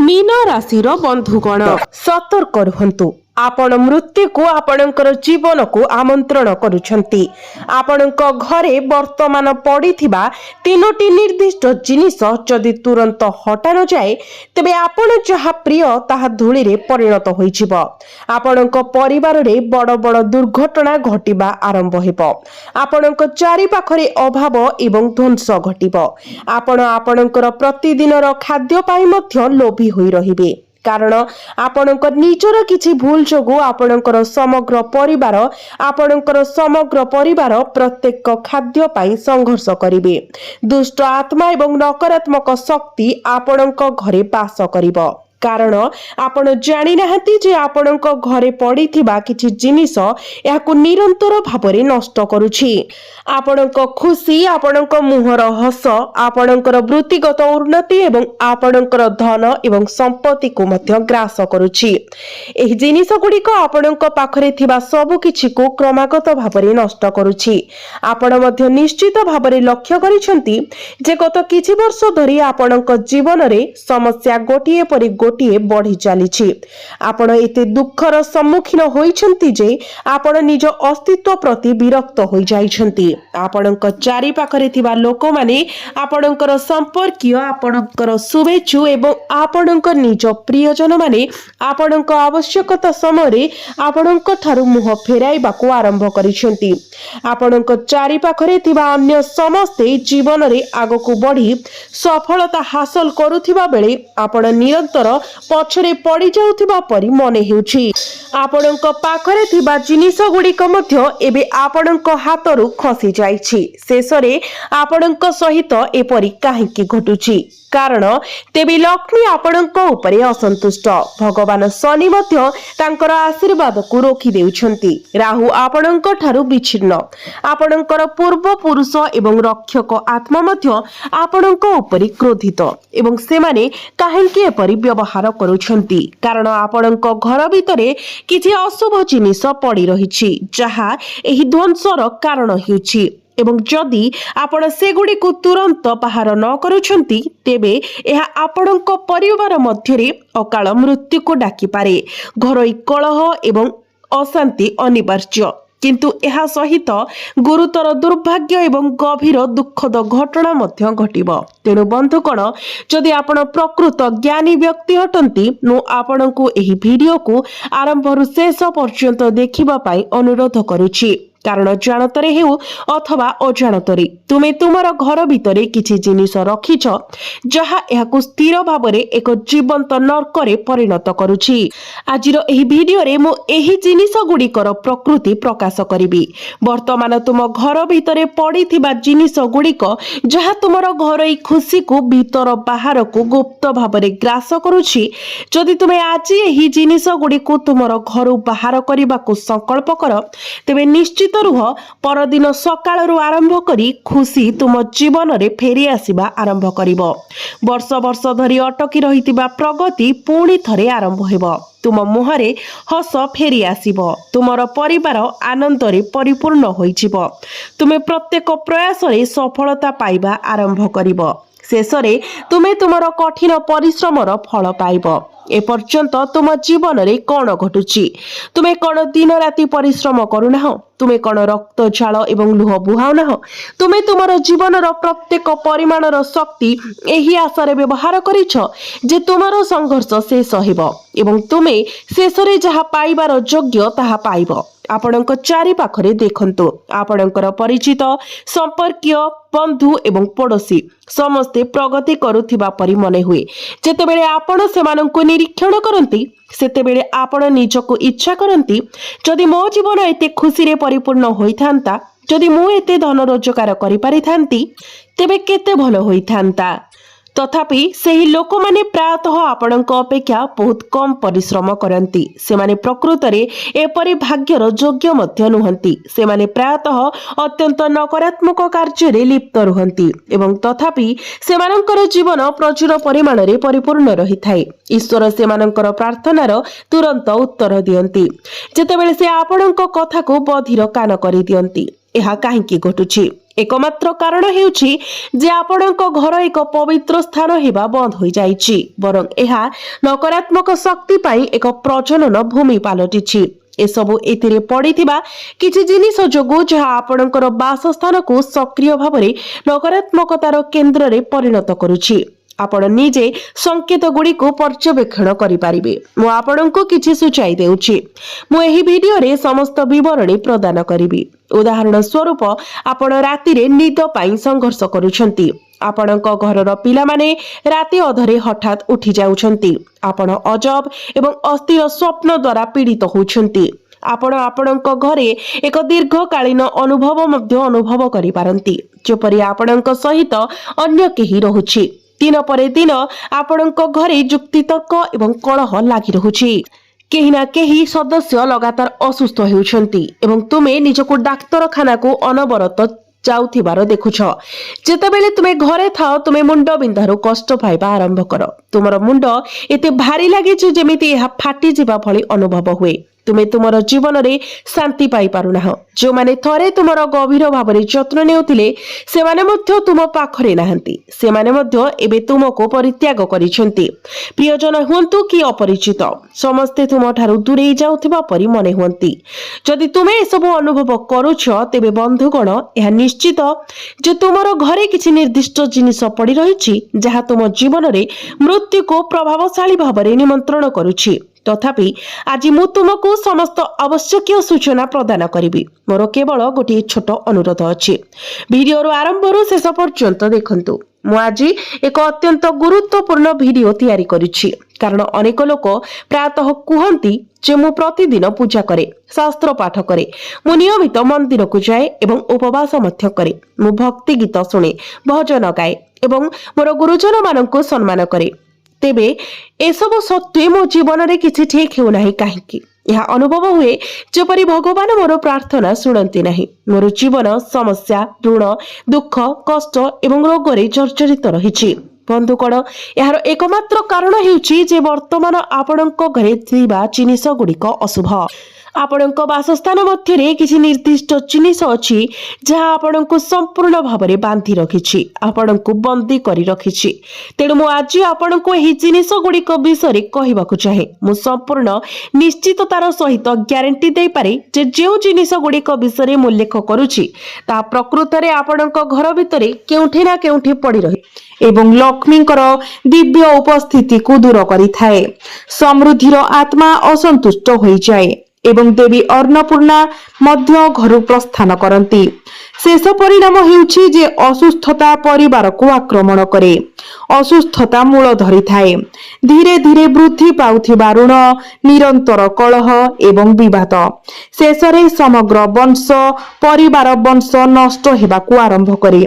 Mean राशि बंधुगण सतर्क रुहंतु। आपण मृत्यु को आपणकर जीवन को आमंत्रण करुछंती। आपणक घरे वर्तमान पड़िथिबा तीनोटी निर्दिष्ट जिनिस जदि तुरंत हटा न जाए तेबे आपण जहा प्रिय ताहा धूली रे परिणत होइजिब। आपणक परिवार रे बड़ बड़ दुर्घटना घटिबा आरंभ हेबो। आपणक चारि पाखरे अभाव एवं ध्वंस घटिबो। आपण आपणकर प्रतिदिनर खाद्य पाई मध्य लोभी होई रहिबे, कारण आपणकर निजर किछि भूल जोगु आपणकर समग्र परिवार प्रत्येक खाद्य पाई संघर्ष करिवे। दुष्ट आत्मा एवं नकारात्मक शक्ति आपणक घरे बास करिवो, कारण आपण जानि नाहंती जे आपणक घरे पड़िथिबा किछि जिनिस याकु निरंतर भाबरे नष्ट करूछि। आपणक खुशी, आपणक मुहर हस, आपणकर वृत्तिगत उन्नति एवं आपणकर धन एवं संपत्ति को मध्य ग्रास करूछि। एही जिनिस गुडीक आपणक पाखरे थिबा सब किछि को क्रमागत भाबरे नष्ट करूछि। आपण मध्य निश्चित भाबरे लक्ष्य करिसंती जे गत किछि वर्ष धरि आपणक जीवन रे समस्या गोटिए परि गोटिए बढ़ी चली। आपण एते दुखर सम्मुखीन होइछंती जे आपण निज अस्तित्व प्रति विरक्त होई जाइछंती। आपणक चारि पाखरे थिबा लोक माने आपणकर संपर्कीय, आपणकर शुभेच्छु एवं आपणक निज प्रियजन माने आपणक आवश्यकता समय रे आपणक ठारू मुह फेराइबाकू आरंभ करिसेंती। आपणक चारि पाखरे थिबा अन्य समस्ते जीवन रे आगकू बढ़ी सफलता हासिल करुथिबा बेले आपण निरंतर पछरे पड़ी जाउथिबा परि मने हेउछि। आपणक पाखरे थिबा जिनिस गुडीक मध्य एबे आपणक हातरू खसी जाइछि। शेषरे आपणक सहित एपरि काहेकि घटुछि? कारण तेबे लक्ष्मी आपणक उपरे असंतुष्ट। भगवान शनि मध्य तांकर आशीर्वाद को रोकी देउछंती। राहु आपणक ठारू विच्छिन्न। आपणकर पूर्व पुरुष एवं रक्षक आत्मा मध्य आपणक उपरे क्रोधित एवं सेमाने काहेकि एपरि व्यवहार करूछंती? कारण आपणक घर भितरे किछि अशुभ जिनिस पड़ी रहिछि, जहा एही ध्वंसर कारण हेउछि। एवं जदि आपण सेगुडी को तुरंत बाहर न करूछंती तेबे एहा आपणक परिवार मध्यरे अकाल मृत्यु को डाकी पारे। घरोई कलह एवं अशांति अनिवार्य, किंतु एहा सहित गुरुतर दुर्भाग्य एवं गभीर दुखद घटना मध्य घटिबो। तेणु बंधुगण, जदि आपण प्रकृत ज्ञानी व्यक्ति हटंती नु आपणकू एही वीडियो को आरंभରୁ शेष पर्यंत देखिबा पाई अनुरोध करूछि। कारण जानतरे हेउ अथवा अजाणतरे तुमे तुमर घर भितरे किछि जिनिस रखिछ जहा एहाकू स्थिर भाबरे एक जीवंत नरकरे परिणत करूछि। आजिर एही वीडियो रे मु एही जिनिस गुडीकर प्रकृति प्रकाश करिबी। वर्तमान तुम घर भितरे पड़िथिबा जिनिस गुडीक जहा तुमर घरई खुशी को भीतर बाहर को गुप्त भाबरे ग्रास करूछि। जदि तुमे आज एही जिनिस गुडीक तुमर घरु बाहर करबाकू संकल्प कर तेबे निश्चित रुह परदिन सकाळरू आरंभ करी खुशी तुम जीवन रे फेरी आसीबा आरंभ करिवो। वर्ष वर्ष धरी अटकी रहितिबा प्रगति पुणी थरे आरंभ हेबो। तुम मुहरे हस फेरी आसीबो। तुमर परिवार आनंद रे परिपूर्ण होइजिबो। तुमे प्रत्येक प्रयास रे सफलता पाइबा आरंभ करिवो। शेषरे तुमे तुमर कठिन परिश्रमर फल पाइबो। ए पर्यंत तुम जीवन रे कौन घटुछि? तुमे कौन दिन राति परिश्रम करुना? तुमे कौन रक्त झाल एवं लुह बुहाउना? तुमे तुमर जीवनर प्रत्येक परिमाणर शक्ति एही आशारे व्यवहार करिछ जे तुमर संघर्ष शेष हेबो एवं तुमे शेषरे जहा पाइबार योग्य ताहा पाइबो। आपणक चारि पाखरे देखंतु, आपणकर परिचित, संपर्कीय, बंधु एवं पड़ोसी समस्ते प्रगति करुथिबा परि मने हुए। जेतेबेले आपण सेमानंकु निरीक्षण करंती सेतेबेले आपण निजको इच्छा करंती जदि मो जीवन एते खुशी रे परिपूर्ण होइथांता, जदि मु एते धन रोजगार करि पारिथांती तेबे केते भलो होइथांता। तथापि सेही लोक माने प्रायतः आपणक अपेक्षा बहुत कम परिश्रम करंती। सेमाने प्रकृतरे एपरि भाग्यर योग्य मध्य नुहंती। सेमाने प्रायतः अत्यंत नकारात्मक कार्य रे लिप्त रुहंती एवं तथापि सेमानंकर जीवन प्रचुर परिमाण रे परिपूर्ण रहिथाय। ईश्वर सेमानंकर प्रार्थनार तुरंत उत्तर दियंती जेतेबेले से आपणक कथा को बधिर कान करि दियंती। एहा काहेकि घटुछि? एकमात्र कारण हेउछि जे आपणक घर एक पवित्र स्थान हेबा बंद होई जाइछि, बरं एहा नकारात्मक शक्ति पाई एक प्रजनन भूमि पालटिछि। एसबु एथिरे पड़िथिबा किछि जिनिस जोगु जहा आपणकर बासस्थान को सक्रिय भाबरे नकारात्मकतार केंद्र रे परिणत करूछि। आपण निजे संकेत गुडी को पर्यवेक्षण करि पारिबे। मु आपणको किछि सुचाई देउछि। मु एही भिडियो रे समस्त विवरणी प्रदान करिबि। उदाहरण स्वरूप आपण राति रे निद पाई संघर्ष करूछंती। आपणक घरर पिला माने राति अधरे हठात उठी जाउछंती। आपण अजब एवं अस्थिर स्वप्न द्वारा पीड़ित होउछंती। आपण आपणक घरे एक दीर्घकालीन अनुभव मध्य अनुभव करि पारंती, जेपरि आपणक सहित अन्य केही रहुछि। दिन पर दिन आपणक घरे युक्तितर्क एवं कलह लागि रहुछि। केही ना केही सदस्य लगातार असुस्थ हेउछंती एवं तुमे निजको डाक्तरखाना को अनवरत जाउथिबार देखुछ। जेतेबेले तुमे घरे थाओ तुमे मुंड बिंधारु कष्ट पाइबा आरंभ कर। तुमर मुंड एते भारी लागि जे जेमिति एहा फाटी जिबा भली अनुभव हुए। तुमे तुमर जीवन रे शांति पाई पारुना। जो माने थरे तुमर गभीर भावरे जत्न नेउथिले सेमाने मध्य तुम पाखरे नाहंती। सेमाने मध्य एबे तुमको परित्याग करिसेंती। प्रियजन हुंतु कि अपरिचित, समस्ते तुम ठारु दूरेई जाउथिबा परि मने हुंती। जदि तुमे एसबु अनुभव करूछ तेबे बंधुगण एहा निश्चित जे तुमर घरे किछि निर्दिष्ट जिनिस पड़ी रहिछि जहा तुम जीवन रे मृत्यु को प्रभावशाली भावरे निमंत्रण करूछि। तथापि आज मु तुमको समस्त आवश्यक सूचना प्रदान करिबि। मोर केवल गोटे छोट अनुरोध अछि। वीडियो आरंभ शेष पर्यंत देखंतु। मु आज एक अत्यंत गुरुत्वपूर्ण वीडियो तैयारी करिछि, कारण अनेक लोक प्रातः कुहंती जे मु प्रतिदिन पूजा करे, शास्त्र पाठ करे, मु नियमित मंदिर को जाए एवं उपवास मध्य करे, मु भक्ति गीत सुने, भजन गाए एवं मोर गुरुजन माननको सम्मान करे। तेबे एसबु सत्वे मो जीवन रे किछि ठीक हेउ नाही काहेकि यह अनुभव हुए जेपरि भगवान मोर प्रार्थना सुनंती नाही। मोर जीवन समस्या, ऋण, दुख, कष्ट एवं रोग रे जर्जरित रहिछि। बंधुगण यार एकमात्र कारण हेउछि जे वर्तमान आपणक घरे थिबा जिनिस गुडिक अशुभ। आपणक बासस्थान मध्य रे किछि निर्दिष्ट जिनिस अछि जहा आपणको संपूर्ण भाबरे बांधी रखिछि, आपणको बंदी करी रखिछि। तेणु मु आज आपणको एही जिनिस गुडिक विषय कहिबाकू चाहे। मु संपूर्ण निश्चिततार सहित ग्यारंटी देई पारे जे जेउ जिनिस गुडिक विषय मु उल्लेख करूछि ता प्रकृत रे आपणक घर भितरे केउठी ना केउठी पड़ी रही एवं लक्ष्मींकर दिव्य उपस्थिति को दूर करिथाए। समृद्धिर आत्मा असंतुष्ट होई जाए एवं देवी अन्नपूर्णा मध्य घर प्रस्थान करती। शेष परिणाम हेउछि जे असुस्थता परिवार को आक्रमण करे। असुस्थता मूल धरी थाए। धीरे धीरे वृद्धि पाउथिबा ऋण, निरंतर कलह एवं विवाद, शेषरे समग्र वंश परिवार वंश नष्ट हेबाकू आरंभ करे।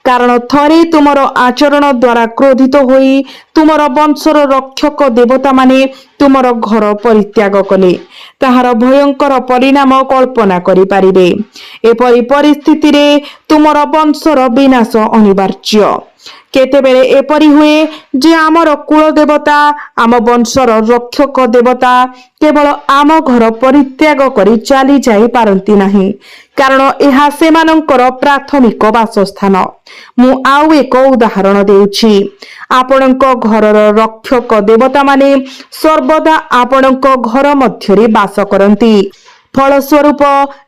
कारण थरे तुमर आचरण द्वारा क्रोधित होई तुमर वंशर रक्षक देवता माने तुमर घर परित्याग कले ताहार भयंकर परिणाम कल्पना करि पारिबे। एपरि परिस्थिति रे तुमर वंशर विनाश अनिवार्य। केतेबेले एपरि हुए जे आमर कुल देवता आम वंशर रक्षक देवता केवल आम घर परित्याग करी चली जाई पारंती नाही, कारण एहा सेमानंकर प्राथमिक वासस्थान। मु आउ एक उदाहरण देउछि। आपणक घरर रक्षक देवता माने सर्वदा आपणक घर मध्यरे वास करंती। फलस्वरूप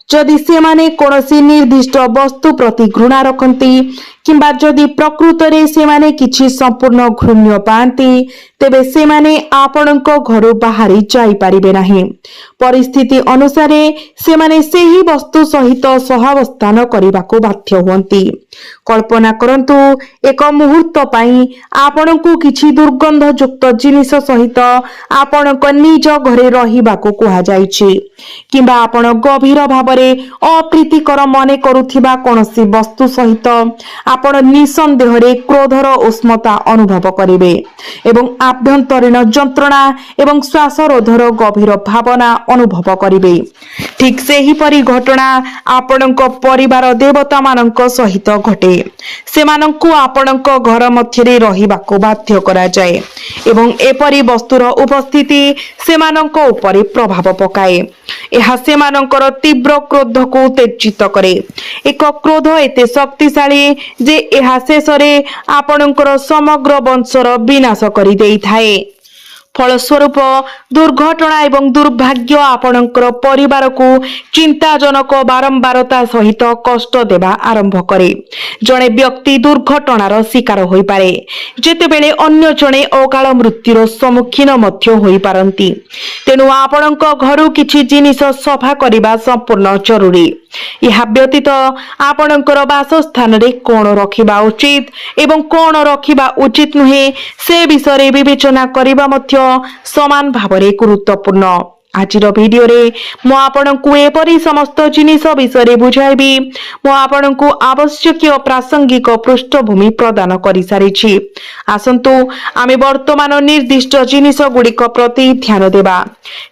जदि सेमाने कोनोसी निर्दिष्ट वस्तु प्रति घृणा रखंती किंबा जदि प्रकृत रे सेमाने किछि संपूर्ण घृण्य पांती तेबे सेमाने आपणक घर बाहरी जाई पारिबे नाही। परिस्थिति अनुसारे सेमाने सेही वस्तु सहित सहावस्थान करिबाकू बाध्य हुअंती। कल्पना करंतु एक मुहूर्त पई आपणकू किछि दुर्गंध युक्त जिनिस सहित आपणक निज घरे रहिबाकू कुहा जाईछि किंबा आपण गभीर भाबरे अप्रीतिकर मने करुथिबा कोनोसी वस्तु सहित ଆପଣ ନିଃସନ୍ଦେହରେ କ୍ରୋଧର ଉଷ୍ମତା ଅନୁଭବ କରିବେ ଏବଂ ଆଭ୍ୟନ୍ତରୀଣ ଯନ୍ତ୍ରଣା ଏବଂ ଶ୍ୱାସରୋଧର ଗଭୀର ଭାବନା ଅନୁଭବ କରିବେ। ଠିକ୍ ସେହିପରି ଘଟଣା ଆପଣଙ୍କ ପରିବାର ଦେବତାମାନଙ୍କ ସହିତ ଘଟେ। ସେମାନଙ୍କୁ ଆପଣଙ୍କ ଘର ମଧ୍ୟରେ ରହିବାକୁ ବାଧ୍ୟ କରାଯାଏ ଏବଂ ଏପରି ବସ୍ତୁର ଉପସ୍ଥିତି ସେମାନଙ୍କ ଉପରେ ପ୍ରଭାବ ପକାଏ। ଏହା ସେମାନଙ୍କର ତୀବ୍ର କ୍ରୋଧକୁ ଉତ୍ତେଜିତ କରେ। ଏକ କ୍ରୋଧ ଏତେ ଶକ୍ତିଶାଳୀ ଯେ ଏହା ଶେଷରେ ଆପଣଙ୍କର ସମଗ୍ର ବଂଶର ବିନାଶ କରିଦେଇଥାଏ। ଫଳସ୍ୱରୂପ ଦୁର୍ଘଟଣା ଏବଂ ଦୁର୍ଭାଗ୍ୟ ଆପଣଙ୍କର ପରିବାରକୁ ଚିନ୍ତାଜନକ ବାରମ୍ବାରତା ସହିତ କଷ୍ଟ ଦେବା ଆରମ୍ଭ କରେ। ଜଣେ ବ୍ୟକ୍ତି ଦୁର୍ଘଟଣାର ଶିକାର ହୋଇପାରେ, ଯେତେବେଳେ ଅନ୍ୟ ଜଣେ ଅକାଳ ମୃତ୍ୟୁର ସମ୍ମୁଖୀନ ମଧ୍ୟ ହୋଇପାରନ୍ତି। ତେଣୁ ଆପଣଙ୍କ ଘରୁ କିଛି ଜିନିଷ ସଫା କରିବା ସମ୍ପୂର୍ଣ୍ଣ ଜରୁରୀ। ଏହା ବ୍ୟତୀତ ଆପଣଙ୍କର ବାସସ୍ଥାନରେ କଣ ରଖିବା ଉଚିତ ଏବଂ କଣ ରଖିବା ଉଚିତ ନୁହେଁ ସେ ବିଷୟରେ ବିବେଚନା କରିବା ମଧ୍ୟ ସମାନ ଭାବରେ ଗୁରୁତ୍ୱପୂର୍ଣ୍ଣ। ଆଜିର ଭିଡିଓରେ ମୁଁ ଆପଣଙ୍କୁ ଏପରି ସମସ୍ତ ଜିନିଷ ବିଷୟରେ ବୁଝାଇବି। ମୁଁ ଆପଣଙ୍କୁ ଆବଶ୍ୟକୀୟ ପ୍ରାସଙ୍ଗିକ ପୃଷ୍ଠଭୂମି ପ୍ରଦାନ କରିସାରିଛି। ଆସନ୍ତୁ ଆମେ ବର୍ତ୍ତମାନ ନିର୍ଦ୍ଦିଷ୍ଟ ଜିନିଷ ଗୁଡ଼ିକ ପ୍ରତି ଧ୍ୟାନ ଦେବା।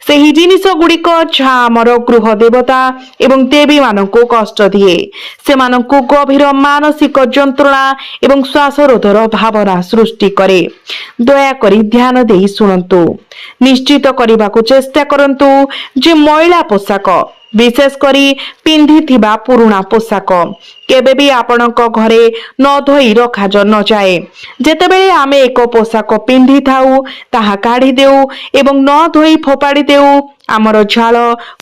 ସେହି ଜିନିଷ ଗୁଡ଼ିକ ଯାହା ଆମର ଗୃହ ଦେବତା ଏବଂ ଦେବୀମାନଙ୍କୁ କଷ୍ଟ ଦିଏ, ସେମାନଙ୍କୁ ଗଭୀର ମାନସିକ ଯନ୍ତ୍ରଣା ଏବଂ ଶ୍ୱାସରୋଧର ଭାବନା ସୃଷ୍ଟି କରେ। ଦୟାକରି ଧ୍ୟାନ ଦେଇ ଶୁଣନ୍ତୁ। ନିଶ୍ଚିତ କରିବାକୁ ଚେଷ୍ଟା କରନ୍ତୁ ଯେ ମଇଳା ପୋଷାକ, ବିଶେଷ କରି ପିନ୍ଧିଥିବା ପୁରୁଣା ପୋଷାକ, କେବେ ବି ଆପଣଙ୍କ ଘରେ ନ ଧୋଇ ରଖାନଯାଏ। ଯେତେବେଳେ ଆମେ ଏକ ପୋଷାକ ପିନ୍ଧିଥାଉ, ତାହା କାଢି ଦେଉ ଏବଂ ନ ଧୋଇ ଫୋପାଡ଼ି ଦେଉ, ଆମର ଝାଳ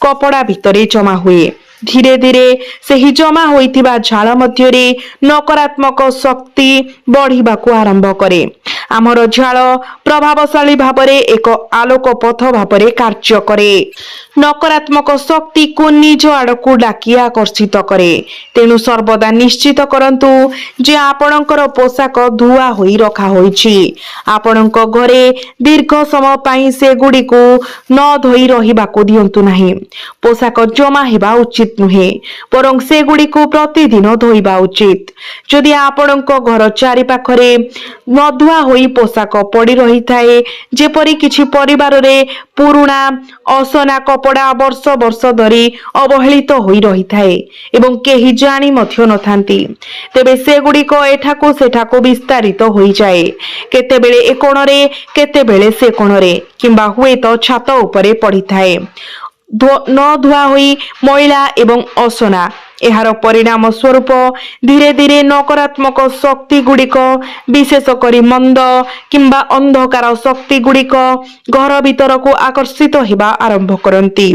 କପଡ଼ା ଭିତରେ ଜମା ହୁଏ। ଧୀରେ ଧୀରେ ସେହି ଜମା ହୋଇଥିବା ଝାଳ ମଧ୍ୟରେ ନକାରାତ୍ମକ ଶକ୍ତି ବଢିବାକୁ ଆରମ୍ଭ କରେ। ଆମର ଝାଳ ପ୍ରଭାବଶାଳୀ ଭାବରେ ଏକ ଆଲୋକ ପଥ ଭାବରେ କାର୍ଯ୍ୟ କରେ। ନକାରାତ୍ମକ ଶକ୍ତିକୁ ନିଜ ଆଡକୁ ଡାକି ଆକର୍ଷିତ କରେ। ତେଣୁ ସର୍ବଦା ନିଶ୍ଚିତ କରନ୍ତୁ ଯେ ଆପଣଙ୍କର ପୋଷାକ ଧୁଆ ହୋଇ ରଖାହୋଇଛି। ଆପଣଙ୍କ ଘରେ ଦୀର୍ଘ ସମୟ ପାଇଁ ସେଗୁଡ଼ିକୁ ନ ଧୋଇ ରହିବାକୁ ଦିଅନ୍ତୁ ନାହିଁ। ପୋଷାକ ଜମା ହେବା ଉଚିତ ନୁହେଁ, ବରଂ ସେଗୁଡ଼ିକୁ ପ୍ରତିଦିନ ଧୋଇବା ଉଚିତ। ଯଦି ଆପଣଙ୍କ ଘର ଚାରିପାଖରେ ନଧୁଆ ହୋଇ ପୋଷାକ ପଡ଼ି ରହିଥାଏ, ଯେପରି କିଛି ପରିବାରରେ ପୁରୁଣା ଅସନା କପଡ଼ା ବର୍ଷ ବର୍ଷ ଧରି ଅବହେଳିତ ହୋଇ ରହିଥାଏ ଏବଂ କେହି ଜାଣି ମଧ୍ୟ ନଥାନ୍ତି, ତେବେ ସେଗୁଡ଼ିକ ଏଠାକୁ ସେଠାକୁ ବିସ୍ତାରିତ ହୋଇଯାଏ। କେତେବେଳେ ଏ କୋଣରେ, କେତେବେଳେ ସେ କୋଣରେ, କିମ୍ବା ହୁଏତ ଛାତ ଉପରେ ପଡ଼ିଥାଏ। ନ ଧୁଆ ହୋଇ ମଇଳା ଏବଂ ଅସନା, ଏହାର ପରିଣାମ ସ୍ୱରୂପ ଧୀରେ ଧୀରେ ନକାରାତ୍ମକ ଶକ୍ତି ଗୁଡ଼ିକ, ବିଶେଷ କରି ମନ୍ଦ କିମ୍ବା ଅନ୍ଧକାର ଶକ୍ତି ଗୁଡ଼ିକ ଘର ଭିତରକୁ ଆକର୍ଷିତ ହେବା ଆରମ୍ଭ କରନ୍ତି।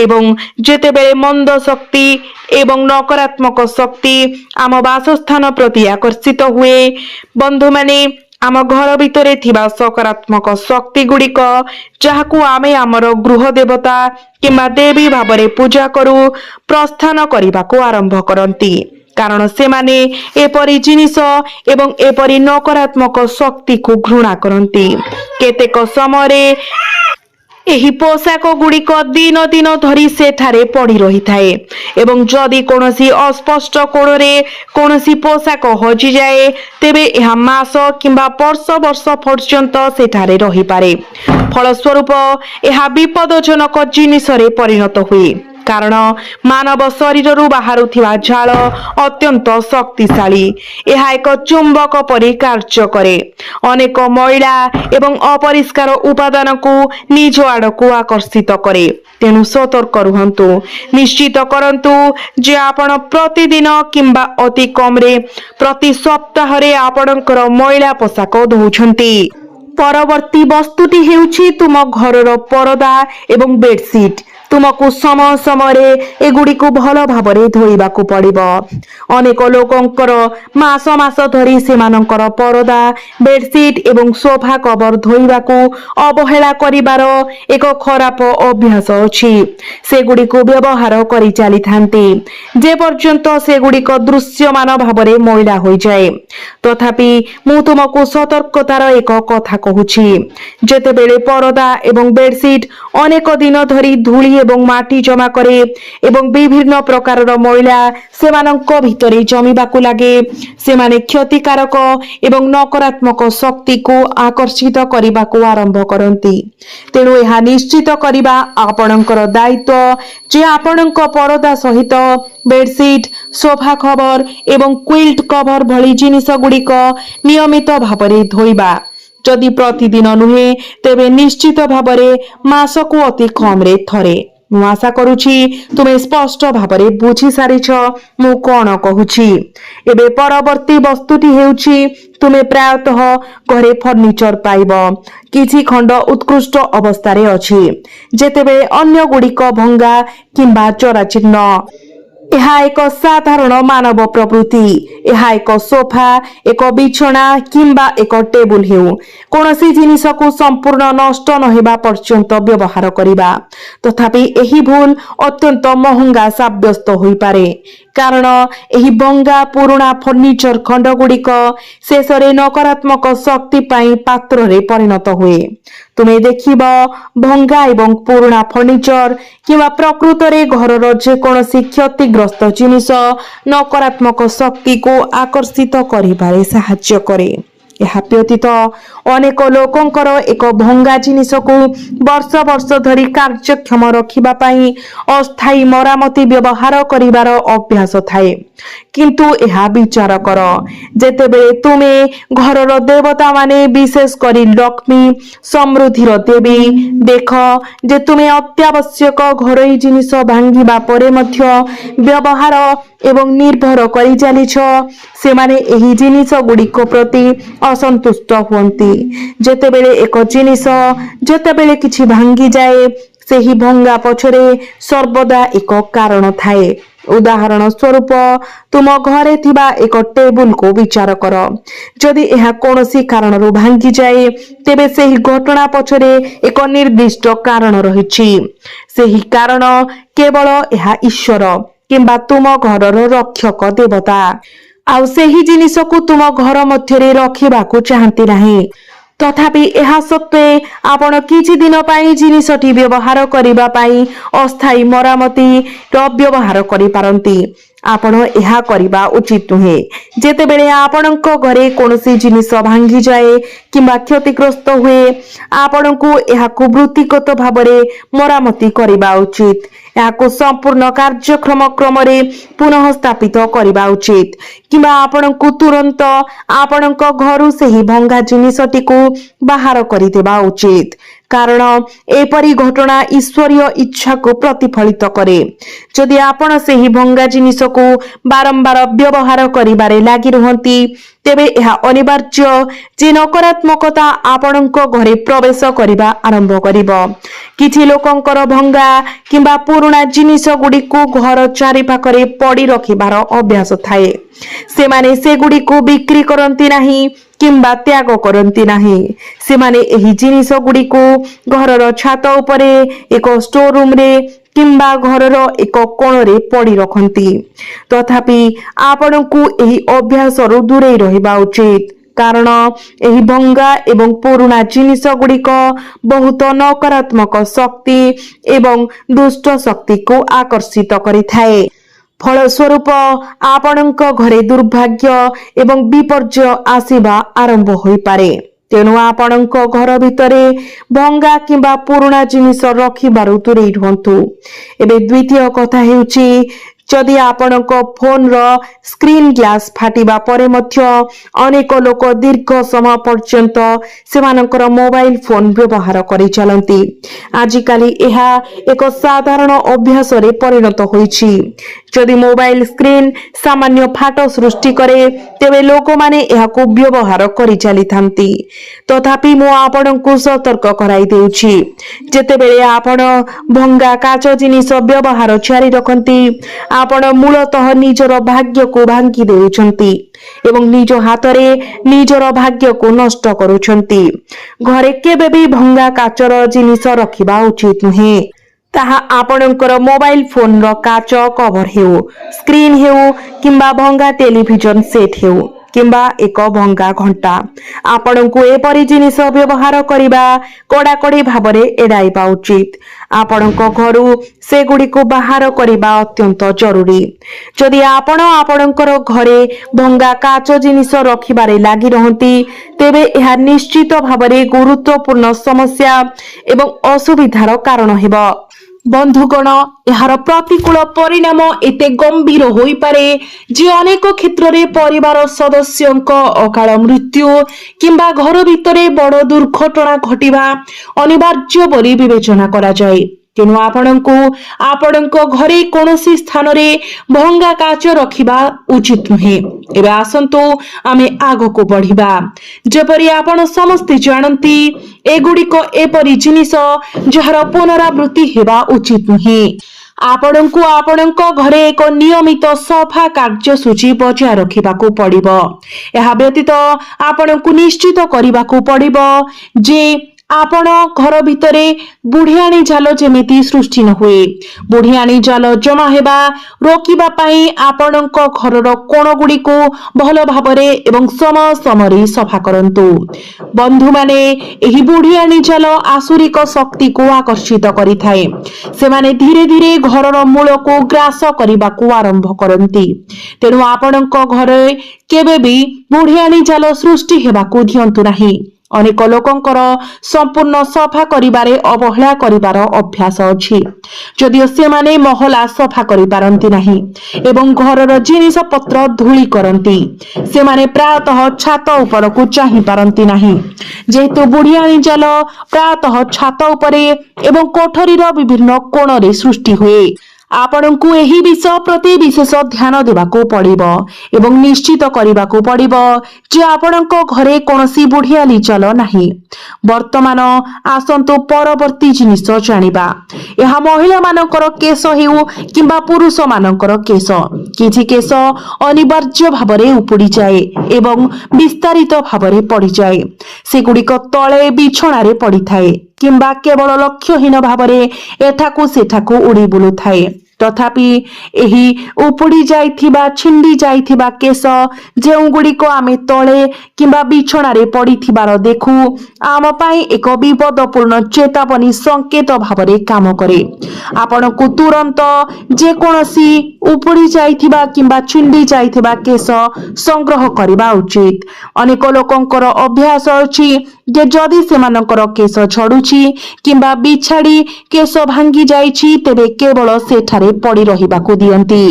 ଏବଂ ଯେତେବେଳେ ମନ୍ଦ ଶକ୍ତି ଏବଂ ନକାରାତ୍ମକ ଶକ୍ତି ଆମ ବାସସ୍ଥାନ ପ୍ରତି ଆକର୍ଷିତ ହୁଏ, ବନ୍ଧୁମାନେ, ଆମ ଘର ଭିତରେ ଥିବା ସକାରାତ୍ମକ ଶକ୍ତି ଗୁଡ଼ିକ, ଯାହାକୁ ଆମେ ଆମର ଗୃହ ଦେବତା କିମ୍ବା ଦେବୀ ଭାବରେ ପୂଜା କରୁ, ପ୍ରସ୍ଥାନ କରିବାକୁ ଆରମ୍ଭ କରନ୍ତି। କାରଣ ସେମାନେ ଏପରି ଜିନିଷ ଏବଂ ଏପରି ନକାରାତ୍ମକ ଶକ୍ତିକୁ ଘୃଣା କରନ୍ତି। କେତେକ ସମୟରେ ଏହି ପୋଷାକ ଗୁଡ଼ିକ ଦିନ ଦିନ ଧରି ସେଠାରେ ପଡ଼ି ରହିଥାଏ ଏବଂ ଯଦି କୌଣସି ଅସ୍ପଷ୍ଟ କୋଣରେ କୌଣସି ପୋଷାକ ହଜିଯାଏ, ତେବେ ଏହା ମାସ କିମ୍ବା ବର୍ଷ ବର୍ଷ ପର୍ଯ୍ୟନ୍ତ ସେଠାରେ ରହିପାରେ। ଫଳସ୍ୱରୂପ ଏହା ବିପଦଜନକ ଜିନିଷରେ ପରିଣତ ହୁଏ, କାରଣ ମାନବ ଶରୀରରୁ ବାହାରୁଥିବା ଝାଳ ଅତ୍ୟନ୍ତ ଶକ୍ତିଶାଳୀ। ଏହା ଏକ ଚୁମ୍ବକ ପରି କାର୍ଯ୍ୟ କରେ, ଅନେକ ମଇଳା ଏବଂ ଅପରିଷ୍କାର ଉପାଦାନକୁ ନିଜ ଆଡକୁ ଆକର୍ଷିତ କରେ। ତେଣୁ ସତର୍କ ରୁହନ୍ତୁ। ନିଶ୍ଚିତ କରନ୍ତୁ ଯେ ଆପଣ ପ୍ରତିଦିନ କିମ୍ବା ଅତି କମରେ ପ୍ରତି ସପ୍ତାହରେ ଆପଣଙ୍କର ମଇଳା ପୋଷାକ ଧୋଉଛନ୍ତି। ପରବର୍ତ୍ତୀ ବସ୍ତୁଟି ହେଉଛି ତୁମ ଘରର ପରଦା ଏବଂ ବେଡସିଟ୍। ତୁମକୁ ସମୟ ସମୟରେ ଏଗୁଡ଼ିକୁ ଭଲ ଭାବରେ ଧୋଇବାକୁ ପଡ଼ିବ। ଅନେକ ଲୋକଙ୍କର ମାସ ମାସ ଧରି ସେମାନଙ୍କର ପରଦା, ବେଡସିଟ୍ ଏବଂ ସୋଫା କଭର ଧୋଇବାକୁ ଅବହେଳା କରିବାର ଏକ ଖରାପ ଅଭ୍ୟାସ ଅଛି। ସେଗୁଡ଼ିକୁ ବ୍ୟବହାର କରି ଚାଲିଥାନ୍ତି ଯେପର୍ଯ୍ୟନ୍ତ ସେଗୁଡ଼ିକ ଦୃଶ୍ୟମାନ ଭାବରେ ମଇଳା ହୋଇଯାଏ। ତଥାପି ମୁଁ ତୁମକୁ ସତର୍କତାର ଏକ କଥା କହୁଛି। ଯେତେବେଳେ ପରଦା ଏବଂ ବେଡସିଟ୍ ଅନେକ ଦିନ ଧରି ଧୂଳି ଏବଂ ମାଟି ଜମା କରେ ଏବଂ ବିଭିନ୍ନ ପ୍ରକାରର ମଇଳା ସେମାନଙ୍କ ଭିତରେ ଜମିବାକୁ ଲାଗେ। ସେମାନେ କ୍ଷତିକାରକ ଏବଂ ନକାରାତ୍ମକ ଶକ୍ତିକୁ ଆକର୍ଷିତ କରିବାକୁ ଆରମ୍ଭ କରନ୍ତି। ତେଣୁ ଏହା ନିଶ୍ଚିତ କରିବା ଆପଣଙ୍କର ଦାୟିତ୍ୱ ଯେ ଆପଣଙ୍କ ପରଦା ସହିତ ବେଡସିଟ୍, ସୋଫା କଭର ଏବଂ କ୍ୱିଲ୍ଟ କଭର ଭଳି ଜିନିଷ ଗୁଡ଼ିକ ନିୟମିତ ଭାବରେ ଧୋଇବା। ଯଦି ପ୍ରତିଦିନ ନୁହେଁ ତେବେ ନିଶ୍ଚିତ ଭାବରେ ମାସକୁ ଅତି କମରେ ଥରେ। ମୁଁ ଆଶା କରୁଛି ତୁମେ ସ୍ପଷ୍ଟ ଭାବରେ ବୁଝି ସାରିଛ ମୁଁ କଣ କହୁଛି। ଏବେ ପରବର୍ତ୍ତୀ ବସ୍ତୁଟି ହେଉଛି ତୁମେ ପ୍ରାୟତଃ ଘରେ ଫର୍ଣ୍ଣିଚର ପାଇବ। କିଛି ଖଣ୍ଡ ଉତ୍କୃଷ୍ଟ ଅବସ୍ଥାରେ ଅଛି, ଯେତେବେଳେ ଅନ୍ୟ ଗୁଡ଼ିକ ଭଙ୍ଗା କିମ୍ବା ଚରାଚୀର୍ଣ୍ଣ। ଏହା ଏକ ସାଧାରଣ ମାନବ ପ୍ରବୃତ୍ତି। ଏହା ଏକ ସୋଫା, ଏକ ବିଛଣା କିମ୍ବା ଏକ ଟେବୁଲ ହେଉ, କୌଣସି ଜିନିଷକୁ ସମ୍ପୂର୍ଣ୍ଣ ନଷ୍ଟ ନ ହେବା ପର୍ଯ୍ୟନ୍ତ ବ୍ୟବହାର କରିବା। ତଥାପି ଏହି ଭୁଲ ଅତ୍ୟନ୍ତ ମହଙ୍ଗା ସାବ୍ୟସ୍ତ ହୋଇପାରେ, କାରଣ ଏହି ଭଙ୍ଗା ପୁରୁଣା ଫର୍ଣ୍ଣିଚର ଖଣ୍ଡଗୁଡ଼ିକ ଶେଷରେ ନକାରାତ୍ମକ ଶକ୍ତି ପାଇଁ ପାତ୍ରରେ ପରିଣତ ହୁଏ। ତୁମେ ଦେଖିବ, ଭଙ୍ଗା ଏବଂ ପୁରୁଣା ଫର୍ଣ୍ଣିଚର କିମ୍ବା ପ୍ରକୃତରେ ଘରର ଯେକୌଣସି କ୍ଷତିଗ୍ରସ୍ତ ଜିନିଷ ନକାରାତ୍ମକ ଶକ୍ତିକୁ ଆକର୍ଷିତ କରିବାରେ ସାହାଯ୍ୟ କରେ। ଏହା ବ୍ୟତୀତ ଅନେକ ଲୋକଙ୍କର ଏକ ଭଙ୍ଗା ଜିନିଷକୁ ବର୍ଷ ବର୍ଷ ଧରି କାର୍ଯ୍ୟକ୍ଷମ ରଖିବା ପାଇଁ ଅସ୍ଥାୟୀ ମରାମତି ବ୍ୟବହାର କରିବାର ଅଭ୍ୟାସ ଥାଏ। କିନ୍ତୁ ଏହା ବିଚାର କର, ଯେତେବେଳେ ତୁମେ ଘରର ଦେବତାମାନେ, ବିଶେଷ କରି ଲକ୍ଷ୍ମୀ, ସମୃଦ୍ଧିର ଦେବୀ, ଦେଖ ଯେ ତୁମେ ଅତ୍ୟାବଶ୍ୟକ ଘରୋଇ ଜିନିଷ ଭାଙ୍ଗିବା ପରେ ମଧ୍ୟ ବ୍ୟବହାର ଏବଂ ନିର୍ଭର କରି ଚାଲିଛ, ସେମାନେ ଏହି ଜିନିଷ ଗୁଡ଼ିକ ପ୍ରତି ଅସନ୍ତୁଷ୍ଟ ହୁଅନ୍ତି। ଯେତେବେଳେ କିଛି ଭାଙ୍ଗିଯାଏ, ସେହି ଭଙ୍ଗା ପଛରେ ସର୍ବଦା ଏକ କାରଣ ଥାଏ। ଉଦାହରଣ ସ୍ୱରୂପ, ତୁମ ଘରେ ଥିବା ଏକ ଟେବୁଲକୁ ବିଚାର କର। ଯଦି ଏହା କୌଣସି କାରଣରୁ ଭାଙ୍ଗିଯାଏ, ତେବେ ସେହି ଘଟଣା ପଛରେ ଏକ ନିର୍ଦ୍ଦିଷ୍ଟ କାରଣ ରହିଛି। ସେହି କାରଣ କେବଳ ଏହା ଈଶ୍ୱର କିମ୍ବା ତୁମ ଘରର ରକ୍ଷକ ଦେବତା ଆଉ ସେହି ଜିନିଷକୁ ତୁମ ଘର ମଧ୍ୟରେ ରଖିବାକୁ ଚାହାନ୍ତି ନାହିଁ। ତଥାପି ଏହା ସତ୍ତ୍ୱେ ଆପଣ କିଛି ଦିନ ପାଇଁ ଜିନିଷଟି ବ୍ୟବହାର କରିବା ପାଇଁ ଅସ୍ଥାୟୀ ମରାମତିର ବ୍ୟବହାର କରିପାରନ୍ତି। ଆପଣ ଏହା କରିବା ଉଚିତ ନୁହେଁ। ଯେତେବେଳେ ଆପଣଙ୍କ ଘରେ କୌଣସି ଜିନିଷ ଭାଙ୍ଗିଯାଏ କିମ୍ବା କ୍ଷତିଗ୍ରସ୍ତ ହୁଏ, ଆପଣଙ୍କୁ ଏହାକୁ ବୃତ୍ତିଗତ ଭାବରେ ମରାମତି କରିବା ଉଚିତ। ଏହାକୁ ସମ୍ପୂର୍ଣ୍ଣ କାର୍ଯ୍ୟକ୍ଷମ କ୍ରମରେ ପୁନଃ ସ୍ଥାପିତ କରିବା ଉଚିତ, କିମ୍ବା ଆପଣଙ୍କୁ ତୁରନ୍ତ ଆପଣଙ୍କ ଘରୁ ସେହି ଭଙ୍ଗା ଜିନିଷଟିକୁ ବାହାର କରିଦେବା ଉଚିତ, କାରଣ ଏପରି ଘଟଣା ଈଶ୍ୱରୀୟ ଇଚ୍ଛାକୁ ପ୍ରତିଫଳିତ କରେ। ଯଦି ଆପଣ ସେହି ଭଙ୍ଗା ଜିନିଷକୁ ବାରମ୍ବାର ବ୍ୟବହାର କରିବାରେ ଲାଗି ରୁହନ୍ତି, ତେବେ ଏହା ଅନିବାର୍ଯ୍ୟ ଯେ ନକାରାତ୍ମକତା ଆପଣଙ୍କ ଘରେ ପ୍ରବେଶ କରିବା ଆରମ୍ଭ କରିବ। କିଛି ଲୋକଙ୍କର ଭଙ୍ଗା କିମ୍ବା ପୁରୁଣା ଜିନିଷ ଗୁଡ଼ିକୁ ଘର ଚାରିପାଖରେ ପଡ଼ି ରଖିବାର ଅଭ୍ୟାସ ଥାଏ। ସେମାନେ ସେଗୁଡ଼ିକୁ ବିକ୍ରି କରନ୍ତି ନାହିଁ କିମ୍ବା ତ୍ୟାଗ କରନ୍ତି ନାହିଁ। ସେମାନେ ଏହି ଜିନିଷ ଗୁଡ଼ିକୁ ଘରର ଛାତ ଉପରେ, ଏକ ଷ୍ଟୋର ରୁମରେ କିମ୍ବା ଘରର ଏକ କୋଣରେ ପଡ଼ି ରଖନ୍ତି। ତଥାପି ଆପଣଙ୍କୁ ଏହି ଅଭ୍ୟାସରୁ ଦୂରେଇ ରହିବା ଉଚିତ, କାରଣ ଏହି ଭଙ୍ଗା ଏବଂ ପୁରୁଣା ଜିନିଷ ଗୁଡ଼ିକ ବହୁତ ନକାରାତ୍ମକ ଶକ୍ତି ଏବଂ ଦୁଷ୍ଟ ଶକ୍ତିକୁ ଆକର୍ଷିତ କରିଥାଏ। ଫଳସ୍ୱରୂପ ଆପଣଙ୍କ ଘରେ ଦୁର୍ଭାଗ୍ୟ ଏବଂ ବିପର୍ଯ୍ୟୟ ଆସିବା ଆରମ୍ଭ ହୋଇପାରେ। ତେଣୁ ଆପଣଙ୍କ ଘର ଭିତରେ ଭଙ୍ଗା କିମ୍ବା ପୁରୁଣା ଜିନିଷ ରଖିବାରୁ ଦୂରେଇ ରୁହନ୍ତୁ। ଏବେ ଦ୍ୱିତୀୟ କଥା ହେଉଛି, ଯଦି ଆପଣଙ୍କ ଫୋନର ସ୍କ୍ରିନ୍ ଗ୍ଲାସ୍ ଫାଟିବା ପରେ ମଧ୍ୟ ଅନେକ ଲୋକ ଦୀର୍ଘ ସମୟ ପର୍ଯ୍ୟନ୍ତ ସେମାନଙ୍କର ମୋବାଇଲ ଫୋନ ବ୍ୟବହାର କରିଚାଲନ୍ତି। ଆଜିକାଲି ଏହା ଏକ ସାଧାରଣ ଅଭ୍ୟାସରେ ପରିଣତ ହୋଇଛି। ଯଦି ମୋବାଇଲ ସ୍କ୍ରିନ୍ ସାମାନ୍ୟ ଫାଟ ସୃଷ୍ଟି କରେ, ତେବେ ଲୋକମାନେ ଏହାକୁ ବ୍ୟବହାର କରିଚାଲିଥାନ୍ତି। ତଥାପି ମୁଁ ଆପଣଙ୍କୁ ସତର୍କ କରାଇ ଦେଉଛି, ଯେତେବେଳେ ଆପଣ ଭଙ୍ଗା କାଚ ଜିନିଷ ବ୍ୟବହାର ଜାରି ରଖନ୍ତି, ଆପଣ ମୂଳତଃ ନିଜର ଭାଗ୍ୟକୁ ଭାଙ୍ଗି ଦେଉଛନ୍ତି ଏବଂ ନିଜ ହାତରେ ନିଜର ଭାଗ୍ୟକୁ ନଷ୍ଟ କରୁଛନ୍ତି। ଘରେ କେବେ ବି ଭଙ୍ଗା କାଚର ଜିନିଷ ରଖିବା ଉଚିତ ନୁହେଁ। ତାହା ଆପଣଙ୍କର ମୋବାଇଲ ଫୋନର କାଚ କଭର ହେଉ, ସ୍କ୍ରିନ୍ ହେଉ କିମ୍ବା ଭଙ୍ଗା ଟେଲିଭିଜନ ସେଟ୍ ହେଉ। କିମ୍ବା ଏକ ଭଙ୍ଗା ଘଣ୍ଟା। ଆପଣଙ୍କୁ ଏପରି ଜିନିଷ ବ୍ୟବହାର କରିବା କଡ଼ାକଡ଼ି ଭାବରେ ଏଡ଼ାଇବା ଉଚିତ। ଆପଣଙ୍କ ଘରୁ ସେଗୁଡ଼ିକୁ ବାହାର କରିବା ଅତ୍ୟନ୍ତ ଜରୁରୀ। ଯଦି ଆପଣ ଆପଣଙ୍କର ଘରେ ଭଙ୍ଗା କାଚ ଜିନିଷ ରଖିବାରେ ଲାଗି ରହନ୍ତି, ତେବେ ଏହା ନିଶ୍ଚିତ ଭାବରେ ଗୁରୁତ୍ୱପୂର୍ଣ୍ଣ ସମସ୍ୟା ଏବଂ ଅସୁବିଧାର କାରଣ ହେବ। ବନ୍ଧୁଗଣ, ଏହାର ପ୍ରତିକୂଳ ପରିଣାମ ଏତେ ଗମ୍ଭୀର ହୋଇପାରେ ଯେ ଅନେକ କ୍ଷେତ୍ରରେ ପରିବାର ସଦସ୍ୟଙ୍କ ଅକାଳ ମୃତ୍ୟୁ କିମ୍ବା ଘର ଭିତରେ ବଡ଼ ଦୁର୍ଘଟଣା ଘଟିବା ଅନିବାର୍ଯ୍ୟ ବୋଲି ବିବେଚନା କରାଯାଏ। ତେଣୁ ଆପଣଙ୍କୁ ଆପଣଙ୍କ ଘରେ କୌଣସି ସ୍ଥାନରେ ଭଙ୍ଗା କାଚ ରଖିବା ଉଚିତ ନୁହେଁ। ଏବେ ଆସନ୍ତୁ ଆମେ ଆଗକୁ ବଢିବା। ଯେପରି ଆପଣ ସମସ୍ତେ ଜାଣନ୍ତି, ଏଗୁଡ଼ିକ ଏପରି ଜିନିଷ ଯାହାର ପୁନରାବୃତ୍ତି ହେବା ଉଚିତ ନୁହେଁ। ଆପଣଙ୍କୁ ଆପଣଙ୍କ ଘରେ ଏକ ନିୟମିତ ସଫା କାର୍ଯ୍ୟସୂଚୀ ବଜାୟ ରଖିବାକୁ ପଡ଼ିବ। ଏହା ବ୍ୟତୀତ ଆପଣଙ୍କୁ ନିଶ୍ଚିତ କରିବାକୁ ପଡ଼ିବ ଯେ ଆପଣ ଘର ଭିତରେ ବୁଢିଆଣୀ ଜାଲ ଯେମିତି ସୃଷ୍ଟି ନ ହୁଏ। ବୁଢିଆଣୀ ଜାଲ ଜମା ହେବା ରୋକିବା ପାଇଁ ଆପଣଙ୍କ ଘରର କୋଣଗୁଡ଼ିକୁ ଭଲ ଭାବରେ ଏବଂ ସମୟ ସମୟରେ ସଫା କରନ୍ତୁ। ବନ୍ଧୁମାନେ, ଏହି ବୁଢିଆଣୀ ଜାଲ ଆସୁରିକ ଶକ୍ତିକୁ ଆକର୍ଷିତ କରିଥାଏ। ସେମାନେ ଧୀରେ ଧୀରେ ଘରର ମୂଳକୁ ଗ୍ରାସ କରିବାକୁ ଆରମ୍ଭ କରନ୍ତି। ତେଣୁ ଆପଣଙ୍କ ଘରେ କେବେ ବି ବୁଢିଆଣୀ ଜାଲ ସୃଷ୍ଟି ହେବାକୁ ଦିଅନ୍ତୁ ନାହିଁ। ଅନେକ ଲୋକଙ୍କର ସମ୍ପୂର୍ଣ୍ଣ ସଫା କରିବାରେ ଅବହେଳା କରିବାର ଅଭ୍ୟାସ ଅଛି, ଯଦିଓ ସେମାନେ ମହଲା ସଫା କରିପାରନ୍ତି ନାହିଁ ଏବଂ ଘରର ଜିନିଷପତ୍ର ଧୂଳି କରନ୍ତି। ସେମାନେ ପ୍ରାୟତଃ ଛାତ ଉପରକୁ ଚାହିଁ ପାରନ୍ତି ନାହିଁ, ଯେହେତୁ ବୁଢିଆଣୀ ଜାଲ ପ୍ରାୟତଃ ଛାତ ଉପରେ ଏବଂ କୋଠରୀର ବିଭିନ୍ନ କୋଣରେ ସୃଷ୍ଟି ହୁଏ। ଆପଣଙ୍କୁ ଏହି ବିଷୟ ପ୍ରତି ବିଶେଷ ଧ୍ୟାନ ଦେବାକୁ ପଡ଼ିବ ଏବଂ ନିଶ୍ଚିତ କରିବାକୁ ପଡ଼ିବ ଯେ ଆପଣଙ୍କ ଘରେ କୌଣସି ବୁଢିଆଣୀ ଜାଲ ନାହିଁ। ବର୍ତ୍ତମାନ ଆସନ୍ତୁ ପରବର୍ତ୍ତୀ ଜିନିଷ ଜାଣିବା। ଏହା ମହିଳାମାନଙ୍କର କେଶ ହେଉ କିମ୍ବା ପୁରୁଷମାନଙ୍କର କେଶ, କିଛି କେଶ ଅନିବାର୍ଯ୍ୟ ଭାବରେ ଉପୁଡ଼ିଯାଏ ଏବଂ ବିସ୍ତାରିତ ଭାବରେ ପଡ଼ିଯାଏ। ସେଗୁଡ଼ିକ ତଳେ ବିଛଣାରେ ପଡ଼ିଥାଏ କିମ୍ବା କେବଳ ଲକ୍ଷ୍ୟହୀନ ଭାବରେ ଏଠାକୁ ସେଠାକୁ ଉଡ଼ି ବୁଲୁଥାଏ। ତଥାପି ଏହି ଉପୁଡ଼ି ଯାଇଥିବା ଛିଣ୍ଡି ଯାଇଥିବା କେଶ ଯେଉଁଗୁଡ଼ିକ ଆମେ ତଳେ କିମ୍ବା ବିଛଣାରେ ପଡ଼ିଥିବାର ଦେଖୁ, ଆମ ପାଇଁ ଏକ ବିପଦପୂର୍ଣ୍ଣ ଚେତାବନୀ ସଂକେତ ଭାବରେ କାମ କରେ। ଆପଣଙ୍କୁ ତୁରନ୍ତ ଯେକୌଣସି ଉପୁଡ଼ି ଯାଇଥିବା କିମ୍ବା ଛିଣ୍ଡି ଯାଇଥିବା କେଶ ସଂଗ୍ରହ କରିବା ଉଚିତ। ଅନେକ ଲୋକଙ୍କର ଅଭ୍ୟାସ ଅଛି ଯେ ଯଦି ସେମାନଙ୍କର କେଶ ଝଡୁଛି କିମ୍ବା ବିଛାଡ଼ି କେଶ ଭାଙ୍ଗି ଯାଇଛି, ତେବେ କେବଳ ସେଠାରେ ପଡ଼ି ରହିବାକୁ ଦିଅନ୍ତି।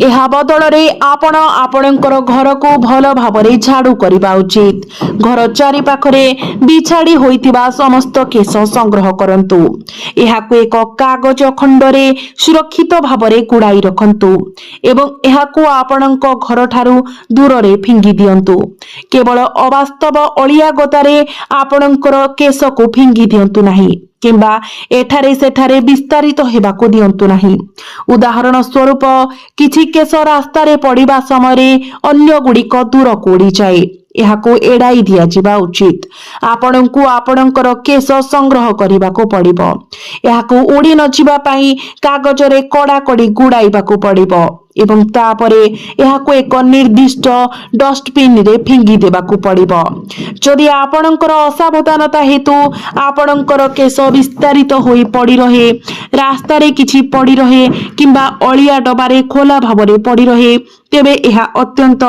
ଏହା ବଦଳରେ ଆପଣ ଆପଣଙ୍କର ଘରକୁ ଭଲ ଭାବରେ ଝାଡୁ କରିବା ଉଚିତ। ଘର ଚାରିପାଖରେ ବିଛାଡ଼ି ହୋଇଥିବା ସମସ୍ତ କେଶ ସଂଗ୍ରହ କରନ୍ତୁ। ଏହାକୁ ଏକ କାଗଜ ଖଣ୍ଡରେ ସୁରକ୍ଷିତ ଭାବରେ ଗୁଡ଼ାଇ ରଖନ୍ତୁ ଏବଂ ଏହାକୁ ଆପଣଙ୍କ ଘରଠାରୁ ଦୂରରେ ଫିଙ୍ଗି ଦିଅନ୍ତୁ। କେବଳ ଅବାସ୍ତବ ଅଳିଆ ଗଦାରେ ଆପଣଙ୍କର କେଶକୁ ଫିଙ୍ଗି ଦିଅନ୍ତୁ ନାହିଁ କିମ୍ବା ଏଠାରେ ସେଠାରେ ବିସ୍ତାରିତ ହେବାକୁ ଦିଅନ୍ତୁ ନାହିଁ। ଉଦାହରଣ ସ୍ୱରୂପ, କିଛି କେଶ ରାସ୍ତାରେ ପଡ଼ିବା ସମୟରେ ଅନ୍ୟଗୁଡ଼ିକ ଦୂରକୁ ଉଡ଼ିଯାଏ। ଏହାକୁ ଏଡ଼ାଇ ଦିଆଯିବା ଉଚିତ। ଆପଣଙ୍କୁ ଆପଣଙ୍କର କେଶ ସଂଗ୍ରହ କରିବାକୁ ପଡ଼ିବ। ଏହାକୁ ଉଡ଼ି ନ ଯିବା ପାଇଁ କାଗଜରେ କଡ଼ାକଡ଼ି ଗୁଡ଼ାଇବାକୁ ପଡ଼ିବ ଏବଂ ତାପରେ ଏହାକୁ ଏକ ନିର୍ଦ୍ଦିଷ୍ଟ ଡଷ୍ଟବିନରେ ଫିଙ୍ଗି ଦେବାକୁ ପଡ଼ିବ। ଯଦି ଆପଣଙ୍କର ଅସାବଧାନତା ହେତୁ ଆପଣଙ୍କର କେଶ ବିସ୍ତାରିତ ହୋଇ ପଡ଼ି ରହେ, ରାସ୍ତାରେ କିଛି ପଡ଼ି ରହେ କିମ୍ବା ଅଳିଆ ଡବାରେ ଖୋଲା ଭାବରେ ପଡ଼ି ରହେ, ତେବେ ଏହା ଅତ୍ୟନ୍ତ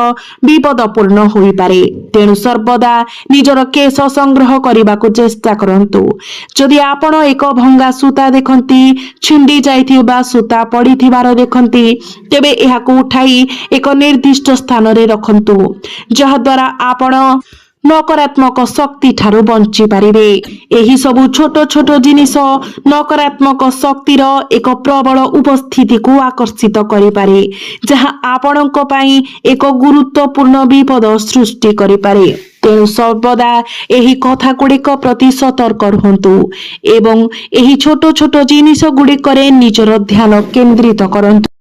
ବିପଦପୂର୍ଣ୍ଣ ହୋଇପାରେ। ତେଣୁ ସର୍ବଦା ନିଜର କେଶ ସଂଗ୍ରହ କରିବାକୁ ଚେଷ୍ଟା କରନ୍ତୁ। ଯଦି ଆପଣ ଏକ ଭଙ୍ଗା ସୂତା ଦେଖନ୍ତି, ଛିଣ୍ଡି ଯାଇଥିବା ସୂତା ପଡ଼ିଥିବାର ଦେଖନ୍ତି, ତେବେ ଏହାକୁ ଉଠାଇ ଏକ ନିର୍ଦ୍ଦିଷ୍ଟ ସ୍ଥାନରେ ରଖନ୍ତୁ, ଯାହାଦ୍ୱାରା ଆପଣ ନକାରାତ୍ମକ ଶକ୍ତି ଠାରୁ ବଞ୍ଚି ପାରିବେ। ଏହି ସବୁ ଛୋଟ ଛୋଟ ଜିନିଷ ନକାରାତ୍ମକ ଶକ୍ତିର ଏକ ପ୍ରବଳ ଉପସ୍ଥିତିକୁ ଆକର୍ଷିତ କରିପାରେ, ଯାହା ଆପଣଙ୍କ ପାଇଁ ଏକ ଗୁରୁତ୍ୱପୂର୍ଣ୍ଣ ବିପଦ ସୃଷ୍ଟି କରିପାରେ। ତେଣୁ ସର୍ବଦା ଏହି କଥାଗୁଡ଼ିକ ପ୍ରତି ସତର୍କ ରୁହନ୍ତୁ ଏବଂ ଏହି ଛୋଟ ଛୋଟ ଜିନିଷ ଗୁଡ଼ିକରେ ନିଜର ଧ୍ୟାନ କେନ୍ଦ୍ରିତ କରନ୍ତୁ।